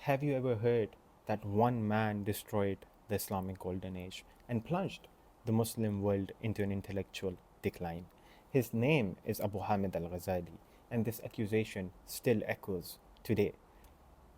Have you ever heard that one man destroyed the Islamic Golden Age and plunged the Muslim world into an intellectual decline? His name is Abu Hamid Al Ghazali, and this accusation still echoes today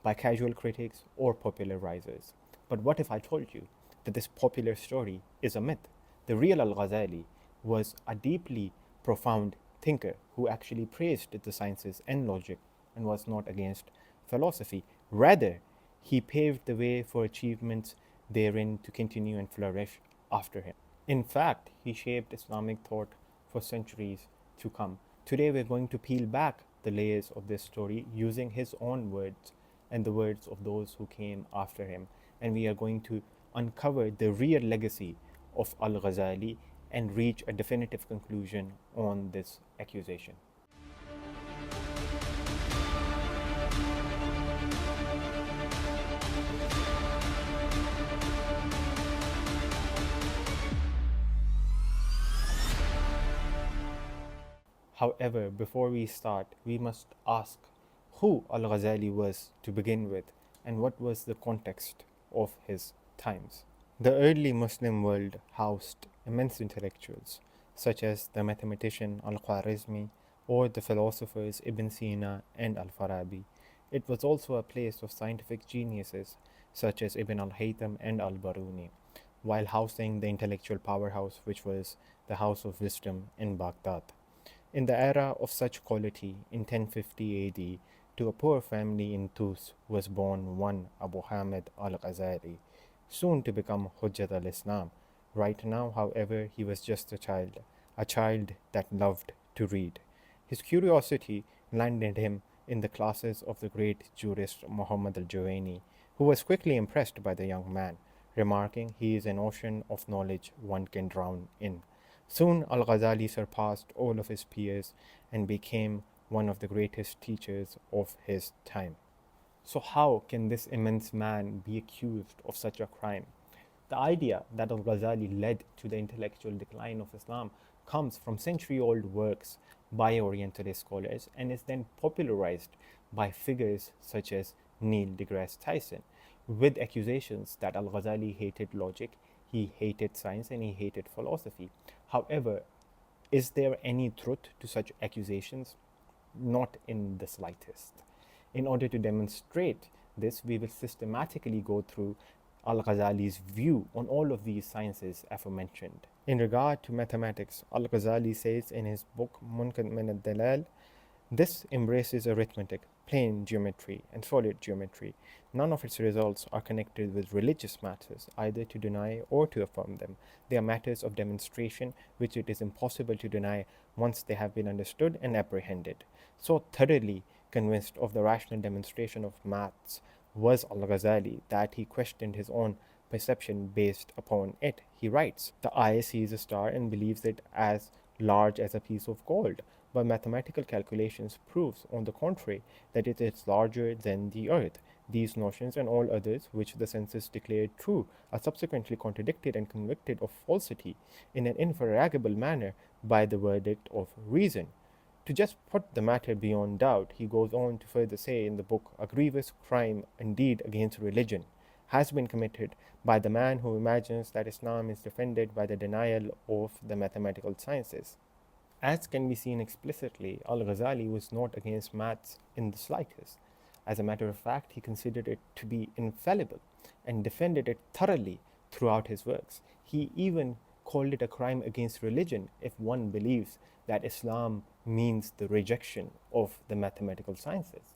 by casual critics or popularizers. But what if I told you that this popular story is a myth? The real Al Ghazali was a deeply profound thinker who actually praised the sciences and logic and was not against philosophy. Rather, he paved the way for achievements therein to continue and flourish after him. In fact, he shaped Islamic thought for centuries to come. Today, we're going to peel back the layers of this story using his own words and the words of those who came after him. And we are going to uncover the real legacy of Al Ghazali and reach a definitive conclusion on this accusation. However, before we start, we must ask who Al Ghazali was to begin with and what was the context of his times. The early Muslim world housed immense intellectuals such as the mathematician Al-Khwarizmi or the philosophers Ibn Sina and Al-Farabi. It was also a place of scientific geniuses such as Ibn al-Haytham and Al-Baruni, while housing the intellectual powerhouse which was the House of Wisdom in Baghdad. In the era of such quality, in 1050 AD, to a poor family in Tus was born one Abu Hamid Al Ghazali, soon to become Hujjat al Islam. Right now, however, he was just a child that loved to read. His curiosity landed him in the classes of the great jurist Muhammad al Juwaini, who was quickly impressed by the young man, remarking, "He is an ocean of knowledge one can drown in." Soon Al Ghazali surpassed all of his peers and became one of the greatest teachers of his time. So, how can this immense man be accused of such a crime? The idea that Al Ghazali led to the intellectual decline of Islam comes from century old works by orientalist scholars and is then popularized by figures such as Neil deGrasse Tyson, with accusations that Al Ghazali hated logic, he hated science, and he hated philosophy. However, is there any truth to such accusations? Not in the slightest. In order to demonstrate this, we will systematically go through Al Ghazali's view on all of these sciences aforementioned. In regard to mathematics, Al Ghazali says in his book Munqidh min al-Dalal, this embraces arithmetic, plane geometry, and solid geometry. None of its results are connected with religious matters, either to deny or to affirm them. They are matters of demonstration which it is impossible to deny once they have been understood and apprehended. So thoroughly convinced of the rational demonstration of maths was Al Ghazali that he questioned his own perception based upon it. He writes, "The eye sees a star and believes it as large as a piece of gold, but mathematical calculations proves, on the contrary, that it is larger than the earth. These notions and all others which the senses declared true are subsequently contradicted and convicted of falsity in an infrangible manner by the verdict of reason." To just put the matter beyond doubt, he goes on to further say in the book, "A grievous crime indeed against religion has been committed by the man who imagines that Islam is defended by the denial of the mathematical sciences." As can be seen explicitly, Al Ghazali was not against maths in the slightest. As a matter of fact, he considered it to be infallible and defended it thoroughly throughout his works. He even called it a crime against religion if one believes that Islam means the rejection of the mathematical sciences.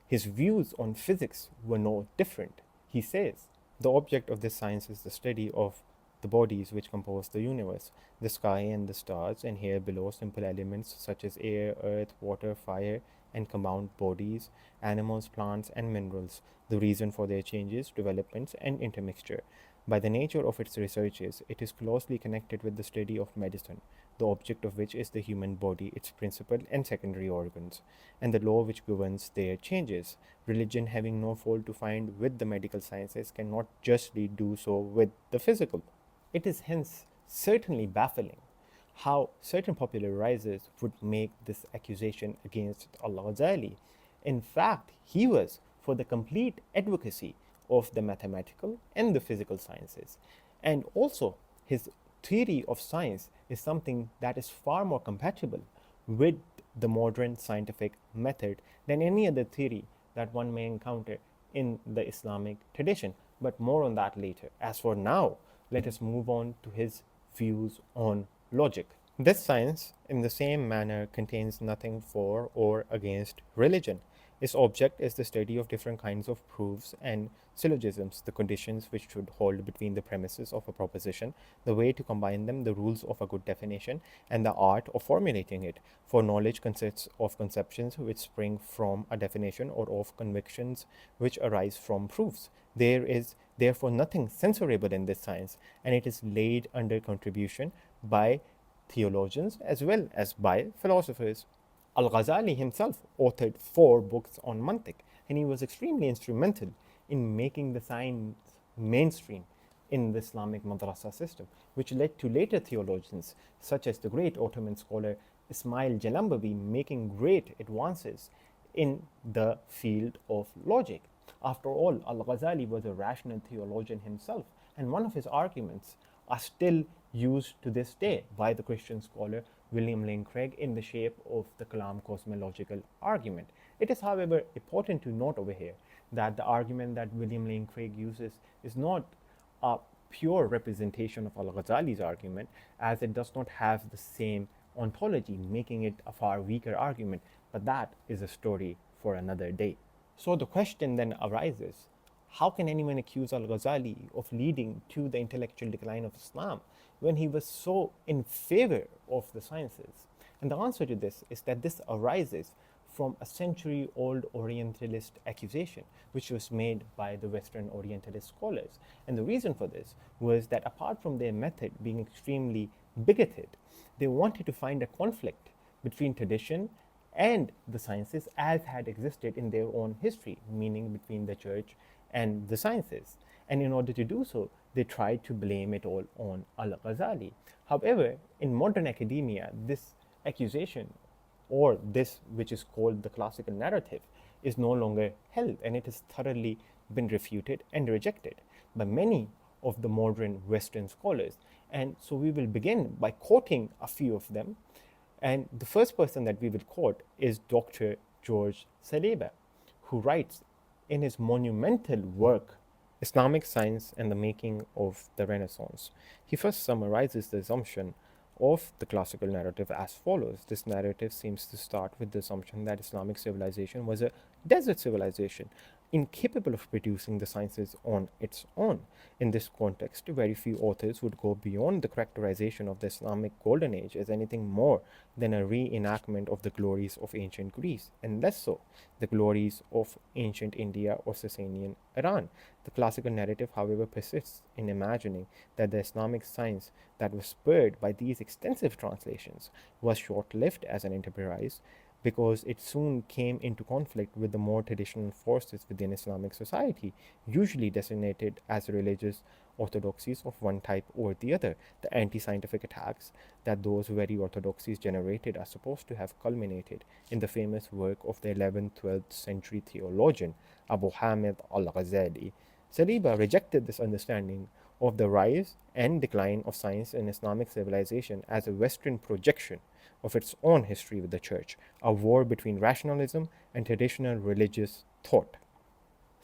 His views on physics were no different. He says, "The object of this science is the study of the bodies which compose the universe, the sky and the stars, and here below simple elements such as air, earth, water, fire, and compound bodies, animals, plants, and minerals, the reason for their changes, developments, and intermixture. By the nature of its researches, it is closely connected with the study of medicine, the object of which is the human body, its principal and secondary organs, and the law which governs their changes. Religion, having no fault to find with the medical sciences, cannot justly do so with the physical." It is hence certainly baffling how certain popularizers would make this accusation against Al Ghazali. In fact, he was for the complete advocacy of the mathematical and the physical sciences. And also, his theory of science is something that is far more compatible with the modern scientific method than any other theory that one may encounter in the Islamic tradition. But more on that later. As for now, let us move on to his views on logic. This science, in the same manner, contains nothing for or against religion. Its object is the study of different kinds of proofs and syllogisms, the conditions which should hold between the premises of a proposition, the way to combine them, the rules of a good definition, and the art of formulating it. For knowledge consists of conceptions which spring from a definition or of convictions which arise from proofs. There is therefore nothing censorable in this science, and it is laid under contribution by theologians as well as by philosophers. Al Ghazali himself authored 4 books on mantiq, and he was extremely instrumental in making the science mainstream in the Islamic madrasa system, which led to later theologians such as the great Ottoman scholar Ismail Jalambavi making great advances in the field of logic. After all, Al Ghazali was a rational theologian himself, and one of his arguments are still used to this day by the Christian scholar William Lane Craig in the shape of the Kalam cosmological argument. It is, however, important to note over here that the argument that William Lane Craig uses is not a pure representation of Al Ghazali's argument, as it does not have the same ontology, making it a far weaker argument, but that is a story for another day. So the question then arises, how can anyone accuse Al Ghazali of leading to the intellectual decline of Islam when he was so in favor of the sciences? And the answer to this is that this arises from a century-old Orientalist accusation, which was made by the Western Orientalist scholars. And the reason for this was that apart from their method being extremely bigoted, they wanted to find a conflict between tradition and the sciences as had existed in their own history, meaning between the church and the sciences. And in order to do so, they tried to blame it all on Al Ghazali. However, in modern academia, this accusation, or this which is called the classical narrative, is no longer held, and it has thoroughly been refuted and rejected by many of the modern Western scholars. And so we will begin by quoting a few of them. And the first person that we will quote is Dr. George Saliba, who writes in his monumental work, Islamic Science and the Making of the Renaissance. He first summarizes the assumption of the classical narrative as follows. This narrative seems to start with the assumption that Islamic civilization was a desert civilization, incapable of producing the sciences on its own. In this context, very few authors would go beyond the characterization of the Islamic Golden Age as anything more than a reenactment of the glories of ancient Greece, and less so the glories of ancient India or Sasanian Iran. The classical narrative, however, persists in imagining that the Islamic science that was spurred by these extensive translations was short-lived as an enterprise, because it soon came into conflict with the more traditional forces within Islamic society, usually designated as religious orthodoxies of one type or the other. The anti-scientific attacks that those very orthodoxies generated are supposed to have culminated in the famous work of the 11th-12th century theologian Abu Hamid al-Ghazali. Saliba rejected this understanding of the rise and decline of science in Islamic civilization as a Western projection of its own history with the church, a war between rationalism and traditional religious thought.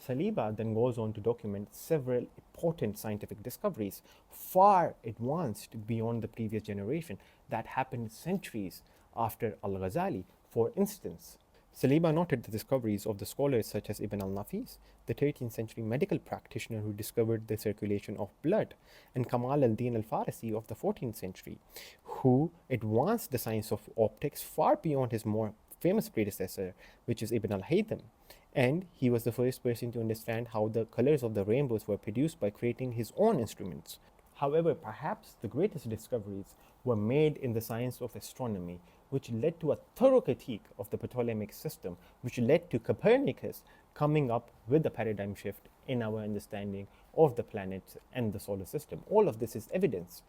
Saliba then goes on to document several important scientific discoveries far advanced beyond the previous generation that happened centuries after Al-Ghazali. For instance, Saliba noted the discoveries of the scholars such as Ibn al-Nafis, the 13th century medical practitioner who discovered the circulation of blood, and Kamal al-Din al-Farisi of the 14th century, who advanced the science of optics far beyond his more famous predecessor, which is Ibn al-Haytham. And he was the first person to understand how the colors of the rainbows were produced by creating his own instruments. However, perhaps the greatest discoveries were made in the science of astronomy, which led to a thorough critique of the Ptolemaic system, which led to Copernicus coming up with a paradigm shift in our understanding of the planets and the solar system. All of this is evidenced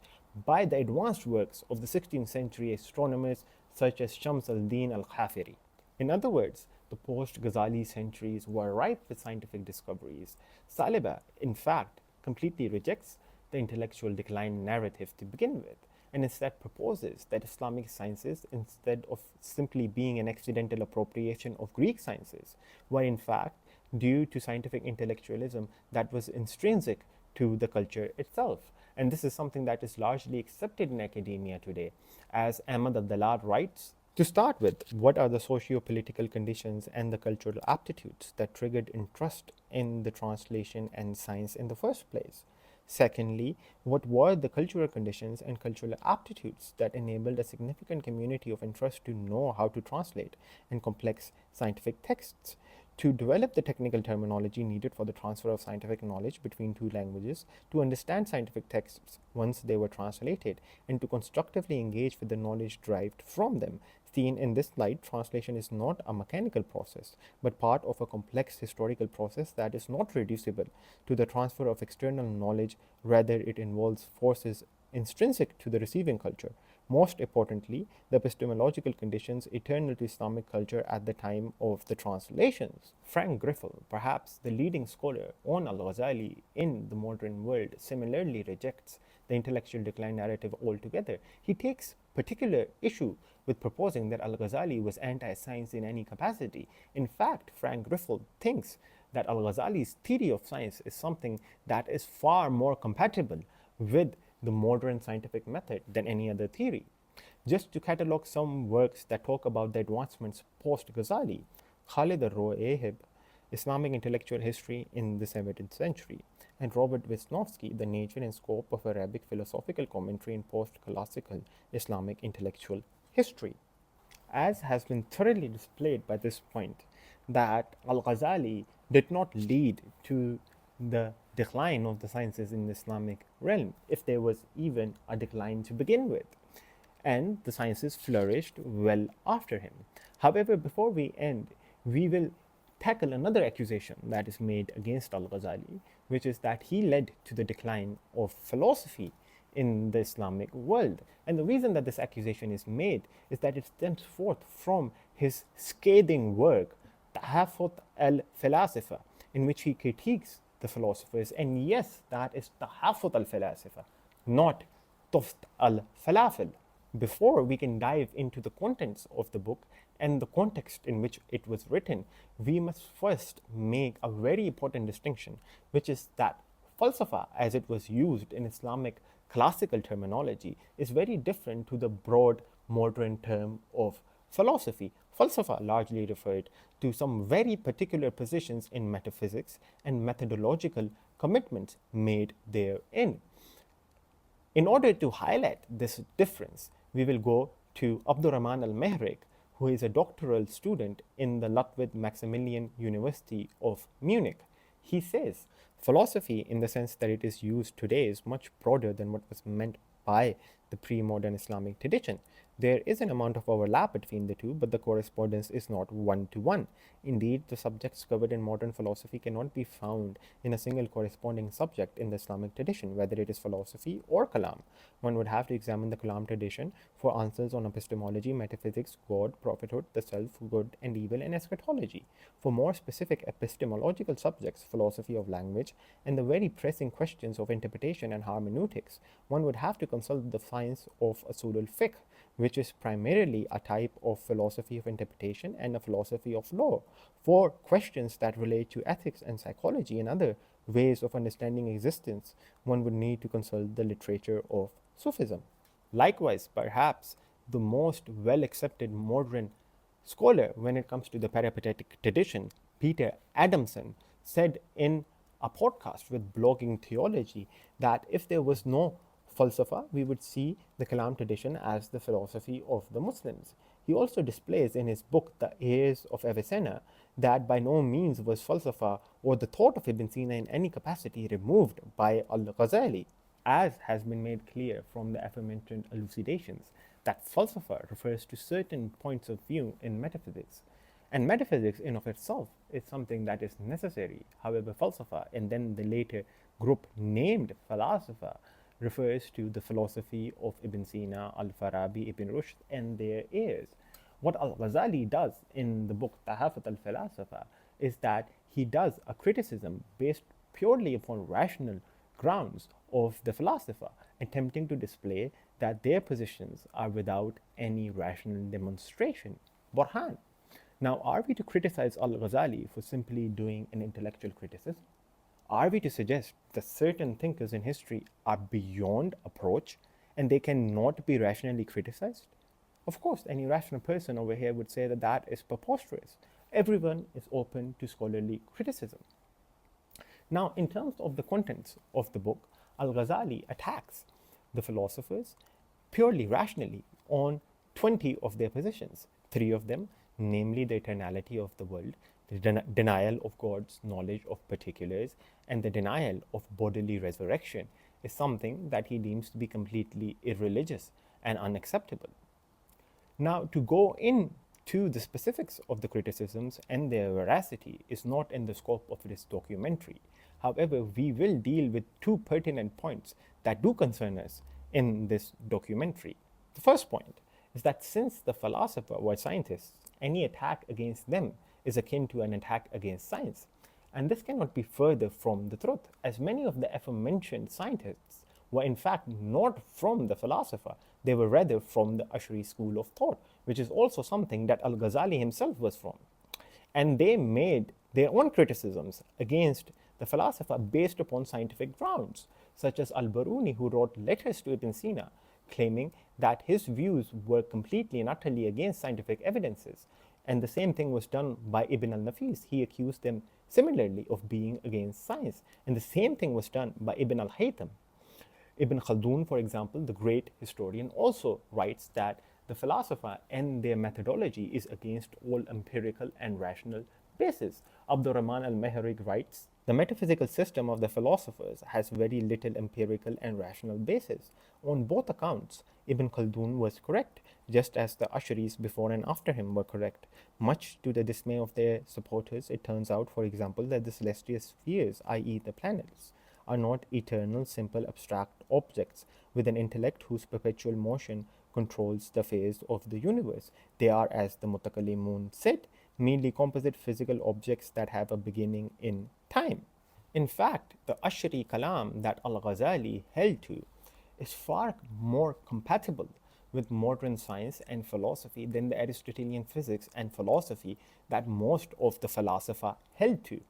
by the advanced works of the 16th century astronomers such as Shams al-Din al-Khafiri. In other words, the post-Ghazali centuries were ripe with scientific discoveries. Saliba, in fact, completely rejects the intellectual decline narrative to begin with, and instead proposes that Islamic sciences, instead of simply being an accidental appropriation of Greek sciences, were in fact due to scientific intellectualism that was intrinsic to the culture itself. And this is something that is largely accepted in academia today. As Ahmad Abdallah writes, to start with, what are the socio-political conditions and the cultural aptitudes that triggered interest in the translation and science in the first place? Secondly, what were the cultural conditions and cultural aptitudes that enabled a significant community of interest to know how to translate in complex scientific texts? To develop the technical terminology needed for the transfer of scientific knowledge between two languages, to understand scientific texts once they were translated, and to constructively engage with the knowledge derived from them. Seen in this light, translation is not a mechanical process, but part of a complex historical process that is not reducible to the transfer of external knowledge. Rather, it involves forces intrinsic to the receiving culture. Most importantly, the epistemological conditions eternal to Islamic culture at the time of the translations. Frank Griffel, perhaps the leading scholar on Al Ghazali in the modern world, similarly rejects the intellectual decline narrative altogether. He takes particular issue with proposing that Al Ghazali was anti science in any capacity. In fact, Frank Griffel thinks that Al Ghazali's theory of science is something that is far more compatible with the modern scientific method than any other theory. Just to catalog some works that talk about the advancements post-Ghazali: Khalid al-Roehib, Islamic Intellectual History in the 17th Century, and Robert Wisnowski, The Nature and Scope of Arabic Philosophical Commentary in Post-Classical Islamic Intellectual History. As has been thoroughly displayed by this point, that Al-Ghazali did not lead to the decline of the sciences in the Islamic realm, if there was even a decline to begin with. And the sciences flourished well after him. However, before we end, we will tackle another accusation that is made against Al-Ghazali, which is that he led to the decline of philosophy in the Islamic world. And the reason that this accusation is made is that it stems forth from his scathing work, Tahafut Al Falaasifa, in which he critiques the philosophers. And yes, that is Tahafut Al Falaasifa, not Tuft Al Falafel. Before we can dive into the contents of the book and the context in which it was written, we must first make a very important distinction, which is that Falsafa, as it was used in Islamic classical terminology, is very different to the broad modern term of philosophy. Falsafa largely referred to some very particular positions in metaphysics and methodological commitments made therein. In order to highlight this difference, we will go to Abdurrahman al-Mehrik, who is a doctoral student in the Ludwig Maximilian University of Munich. He says, philosophy, in the sense that it is used today, is much broader than what was meant by the pre-modern Islamic tradition. There is an amount of overlap between the two, but the correspondence is not one-to-one. Indeed, the subjects covered in modern philosophy cannot be found in a single corresponding subject in the Islamic tradition, whether it is philosophy or kalam. One would have to examine the kalam tradition for answers on epistemology, metaphysics, God, prophethood, the self, good and evil, and eschatology. For more specific epistemological subjects, philosophy of language, and the very pressing questions of interpretation and hermeneutics, one would have to consult the science of usul al-fiqh, which is primarily a type of philosophy of interpretation and a philosophy of law. For questions that relate to ethics and psychology and other ways of understanding existence, one would need to consult the literature of Sufism. Likewise, perhaps the most well-accepted modern scholar when it comes to the peripatetic tradition, Peter Adamson, said in a podcast with Blogging Theology that if there was no Falsafa, we would see the Kalam tradition as the philosophy of the Muslims. He also displays in his book, The Heirs of Avicenna, that by no means was Falsafa or the thought of Ibn Sina in any capacity removed by Al Ghazali, as has been made clear from the aforementioned elucidations, that Falsafa refers to certain points of view in metaphysics. And metaphysics in of itself is something that is necessary. However, Falsafa, and then the later group named Falasifa, refers to the philosophy of Ibn Sina, Al-Farabi, Ibn Rushd, and their heirs. What Al Ghazali does in the book Tahafut Al Falaasifa is that he does a criticism based purely upon rational grounds of the philosopher, attempting to display that their positions are without any rational demonstration. Burhan. Now, are we to criticize Al Ghazali for simply doing an intellectual criticism? Are we to suggest that certain thinkers in history are beyond approach and they cannot be rationally criticized? Of course, any rational person over here would say that that is preposterous. Everyone is open to scholarly criticism. Now, in terms of the contents of the book, Al Ghazali attacks the philosophers purely rationally on 20 of their positions. Three of them, namely the eternality of the world, the denial of God's knowledge of particulars, and the denial of bodily resurrection, is something that he deems to be completely irreligious and unacceptable. Now, to go into the specifics of the criticisms and their veracity is not in the scope of this documentary. However, we will deal with two pertinent points that do concern us in this documentary. The first point is that since the philosopher were scientists, any attack against them is akin to an attack against science. And this cannot be further from the truth, as many of the aforementioned scientists were in fact not from the philosopher, they were rather from the Ash'ari school of thought, which is also something that Al Ghazali himself was from. And they made their own criticisms against the philosopher based upon scientific grounds, such as Al-Biruni, who wrote letters to Ibn Sina claiming that his views were completely and utterly against scientific evidences. And the same thing was done by Ibn al-Nafis. He accused them similarly of being against science. And the same thing was done by Ibn al-Haytham. Ibn Khaldun, for example, the great historian, also writes that the philosopher and their methodology is against all empirical and rational basis. Abdur Rahman al-Mehrig writes, the metaphysical system of the philosophers has very little empirical and rational basis. On both accounts, Ibn Khaldun was correct, just as the Ash'aris before and after him were correct. Much to the dismay of their supporters, it turns out, for example, that the celestial spheres, i.e. the planets, are not eternal, simple, abstract objects with an intellect whose perpetual motion controls the phase of the universe. They are, as the Mutakallimun said, merely composite physical objects that have a beginning in time. In fact, the Ash'ari Kalam that Al Ghazali held to is far more compatible with modern science and philosophy than the Aristotelian physics and philosophy that most of the philosopher held to.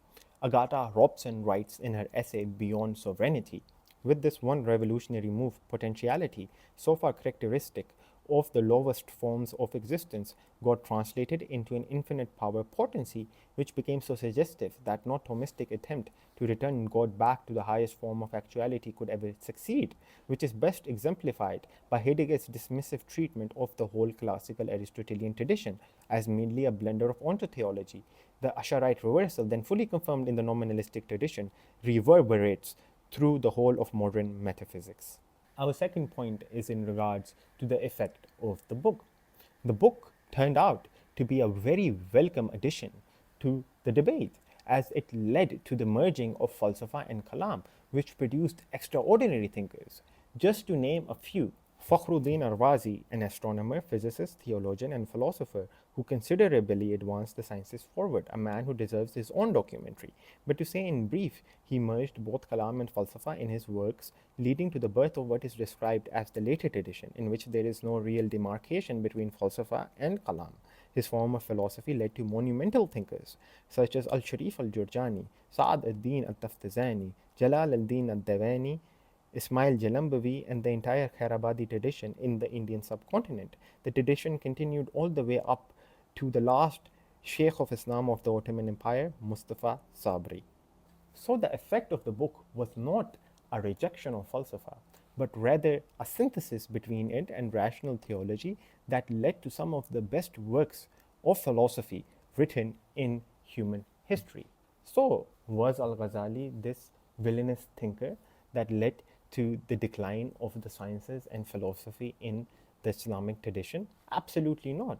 Agatha Robson writes in her essay Beyond Sovereignty, with this one revolutionary move, potentiality, so far characteristic of the lowest forms of existence, got translated into an infinite power potency, which became so suggestive that no Thomistic attempt to return God back to the highest form of actuality could ever succeed, which is best exemplified by Heidegger's dismissive treatment of the whole classical Aristotelian tradition as merely a blender of ontotheology. The Asharite reversal, then fully confirmed in the nominalistic tradition, reverberates through the whole of modern metaphysics. Our second point is in regards to the effect of the book. The book turned out to be a very welcome addition to the debate, as it led to the merging of Falsafa and Kalam, which produced extraordinary thinkers. Just to name a few, Fakhruddin Arwazi, an astronomer, physicist, theologian, and philosopher who considerably advanced the sciences forward, a man who deserves his own documentary. But to say in brief, he merged both Kalam and Falsafa in his works, leading to the birth of what is described as the later tradition, in which there is no real demarcation between Falsafa and Kalam. His form of philosophy led to monumental thinkers such as Al-Sharif al-Jurjani, Sa'ad ad-Din al-Taftazani, Jalal al-Din al-Dawani, Ismail Jalambavi, and the entire Khairabadi tradition in the Indian subcontinent. The tradition continued all the way up to the last Sheikh of Islam of the Ottoman Empire, Mustafa Sabri. So the effect of the book was not a rejection of Falsafa, but rather a synthesis between it and rational theology that led to some of the best works of philosophy written in human history. So, was Al Ghazali this villainous thinker that led to the decline of the sciences and philosophy in the Islamic tradition? Absolutely not.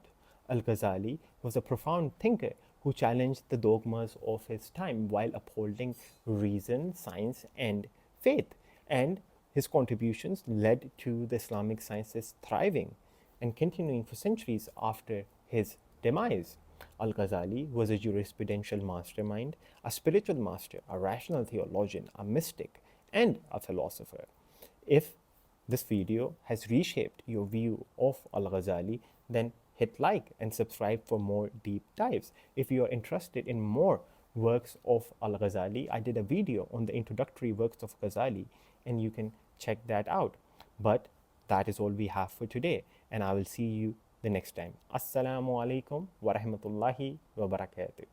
Al Ghazali was a profound thinker who challenged the dogmas of his time while upholding reason, science, and faith. And his contributions led to the Islamic sciences thriving and continuing for centuries after his demise. Al Ghazali was a jurisprudential mastermind, a spiritual master, a rational theologian, a mystic, and a philosopher. If this video has reshaped your view of Al Ghazali, then hit like and subscribe for more deep dives. If you are interested in more works of Al Ghazali, I did a video on the introductory works of Ghazali, and you can check that out. But that is all we have for today, and I will see you the next time. Assalamu alaikum wa rahmatullahi wa barakatuh.